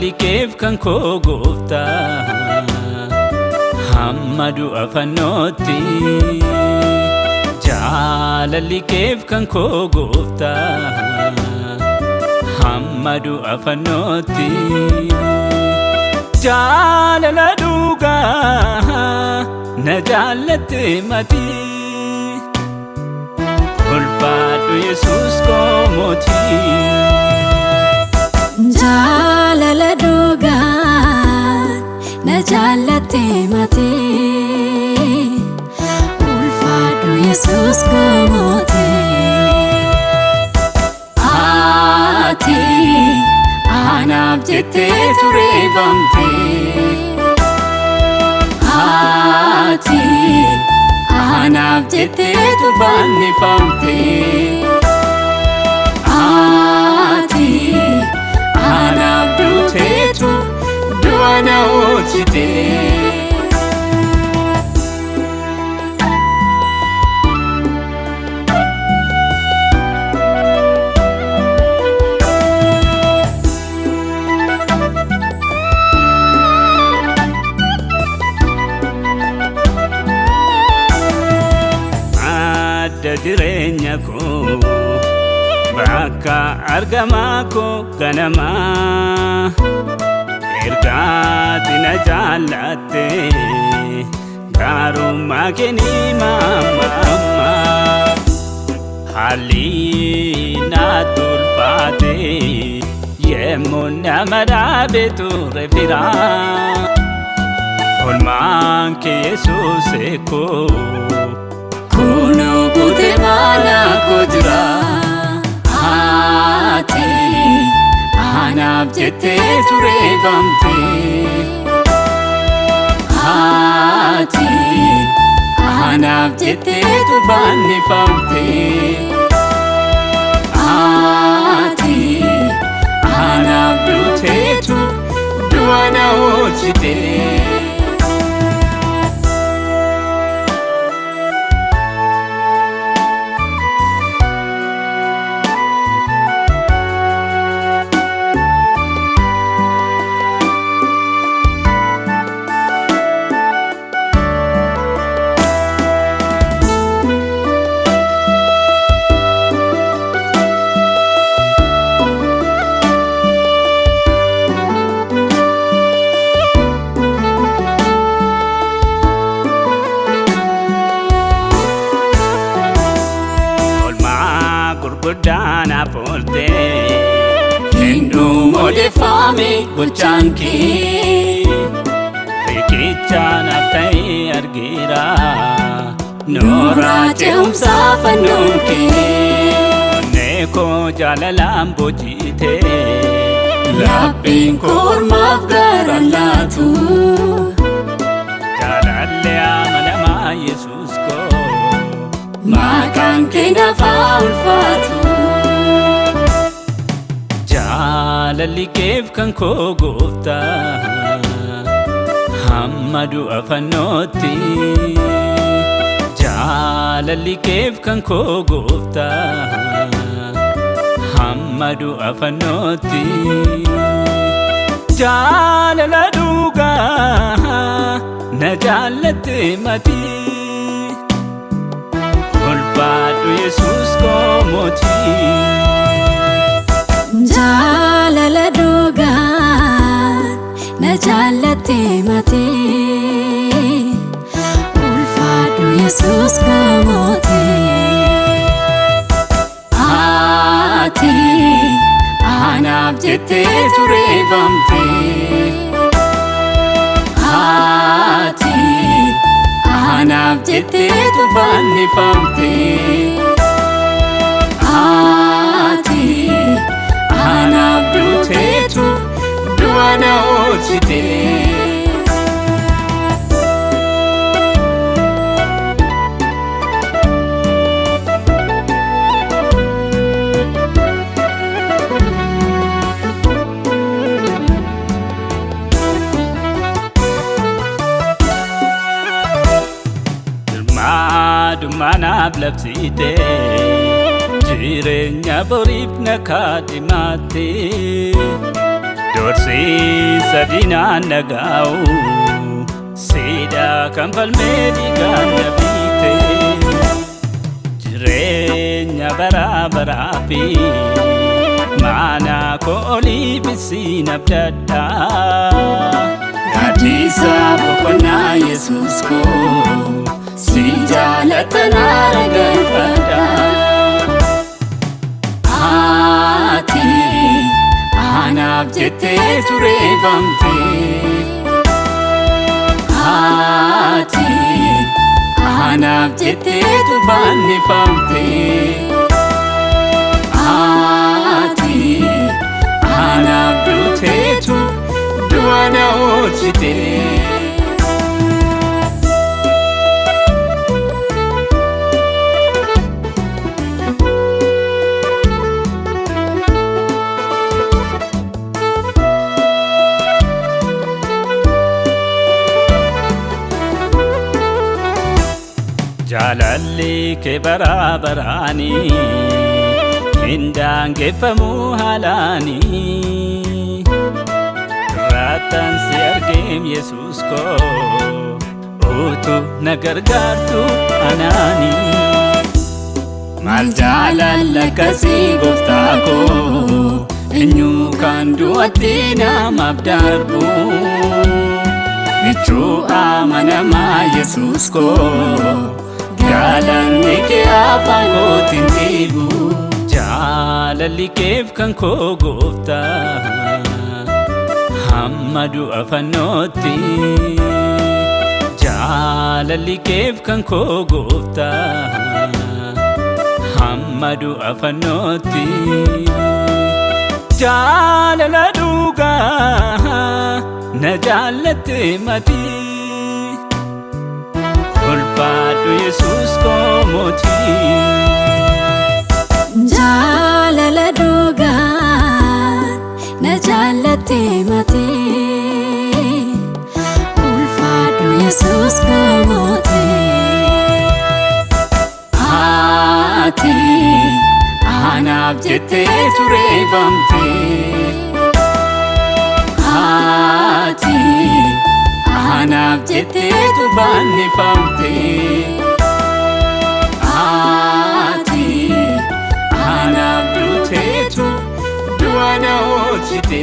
Jaalalli keef kan koo gooftaa hamma du'a fannootti. Jaalalli keef kan koo gooftaa hamma du'a fannootti. Jaalala dhugaa na jaalatte mati ulfaadhu Yesuus koo mootii. Jaalala dhugaa na jaalatte mati ulfaadhu Yesuus koo mootii. Ati anaaf jettee tureeffamte. Ati anaaf jettee fannifamte. Ati anaaf duuteetu du'a na oolchite. Jireenya koo bakka argamaa koo ganamaa ergaati na jaalatte gaarummaa keenii mamma haalli naatti ulfaate yemmuu nama dhaabe ture firaa oolmaan kee Yesuus koo. Kuno kute mana kujra. Ati anaaf jettee tureeffamte. Ati anaaf jettee fannifamte. Ati anaaf duuteetu du'a na oolchite. Gurguddaan apolte hindu modefame gochanki rikicha naftay argira nora ceumsa fannunki neko jalalam bojite labbin kormaaf garallatu jalalle amalama Yesuus ko makan kena ulfaatu. Jaalalli keef kan koo gooftaa hamma du'a fannootti. Jaalalli keef kan koo gooftaa hamma du'a fannootti. Jaalala dhugaa na jaalatte mati ulfaadhu Yesuus koo mootii. Jaalala dhugaa na jaalatte mati ulfaadhu Yesuus koo mootii. Ati anaaf jettee tureeffamte. Ati anaaf jettee fannifamte. Ati anaaf duuteetu du'a na oolchite. Dumanaaf labsite jireenya boriif na kaadhimatte Dorsiisa diinaan dhaga'u siidaa kan falmee dhiigaan na biite jireenya bara baraa fi mana koo olii bisiin abdadha. Gaddisa boqonnaa Yesuus koo si jaalata naa ragalfadha. Ati anaaf jettee ture bamte. Ati anaaf jettee fannifamte. Ati anaaf duuteetu du'a na oolchite. Jaalalli kee bara baraani hin daangeffamu haalaani. Raattan si argeem Yesuus koo utuu na gargaartu anaani. Maal jaalala akkasii gooftaa koo eenyu kan du'atti namaaf darbu. Michuu amanamaa Yesuus koo galanni kee afaan kootiin dhiibu. Jaalalli keef kan koo gooftaa hamma du'a fannootti. Jaalalli keef kan koo gooftaa hamma du'a fannootti. Jaalala dhugaa na jaalatte matii. Ulfaadhu Yesuus koo mootii. Jaalala dhugaa na jaalatte matii. Ulfaadhu Yesuus koo mootii. Ati anaaf jettee ture bamte. Ati anaaf jettee fannifamte. Ati anaaf duuteetu du'a na oolchite.